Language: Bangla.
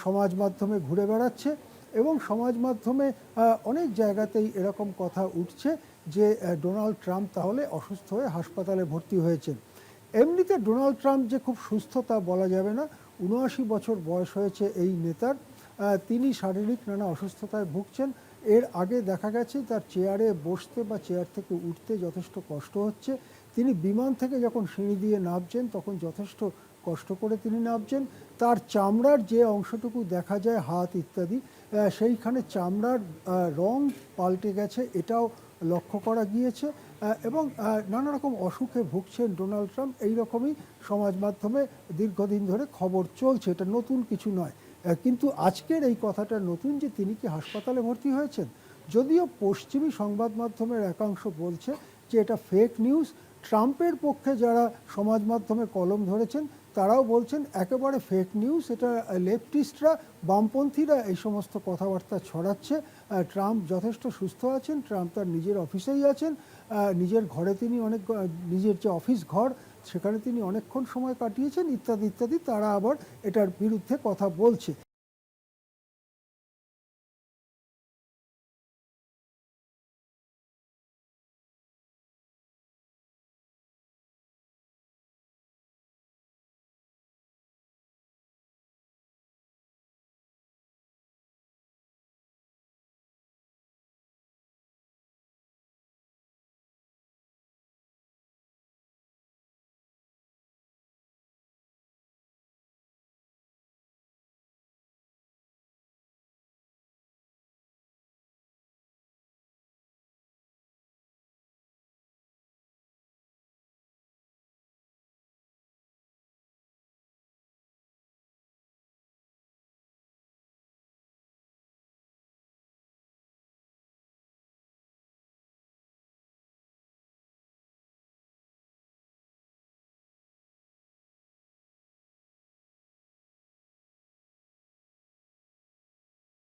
সমাজ মাধ্যমে ঘুরে বেড়াচ্ছে এবং সমাজ মাধ্যমে অনেক জায়গাতেই এরকম কথা উঠছে যে ডোনাল্ড ট্রাম্প তাহলে অসুস্থ হয়ে হাসপাতালে ভর্তি হয়েছেন। এমনিতে ডোনাল্ড ট্রাম্প যে খুব সুস্থ তা বলা যাবে না। ৭৯ বছর বয়স হয়েছে এই নেতার। তিনি শারীরিক নানা অসুস্থতায় ভুগছেন। এর আগে দেখা গেছে তার চেয়ারে বসতে বা চেয়ার থেকে উঠতে যথেষ্ট কষ্ট হচ্ছে। তিনি বিমান থেকে যখন সিঁড়ি দিয়ে নামছেন তখন যথেষ্ট কষ্ট করে তিনি নামছেন। তার চামড়ার যে অংশটুকু দেখা যায় হাত ইত্যাদি, সেইখানে চামড়ার রং পাল্টে গেছে, এটাও লক্ষ্য করা গিয়েছে। এবং নানা রকম অসুখে ভুগছেন ডোনাল্ড ট্রাম্প, এইরকমই সমাজ মাধ্যমে দীর্ঘদিন ধরে খবর চলছে, এটা নতুন কিছু নয়। কিন্তু আজকের এই কথাটা নতুন যে তিনি কি হাসপাতালে ভর্তি হয়েছেন। যদিও পশ্চিমী সংবাদ মাধ্যমের একাংশ বলছে যে এটা ফেক নিউজ। ট্রাম্পের পক্ষে যারা সমাজ মাধ্যমে কলম ধরেছেন তারাও বলছেন একেবারে ফেক নিউজ, এটা লেফটিস্টরা, বামপন্থীরা এই সমস্ত কথাবার্তা ছড়াচ্ছে। ট্রাম্প যথেষ্ট সুস্থ আছেন, ট্রাম্প তার নিজের অফিসেই আছেন, নিজের ঘরে তিনি নিজের যে অফিস ঘর সেখানে তিনি অনেকক্ষণ সময় কাটিয়েছেন ইত্যাদি ইত্যাদি। তারা আবার এটার বিরুদ্ধে কথা বলছে।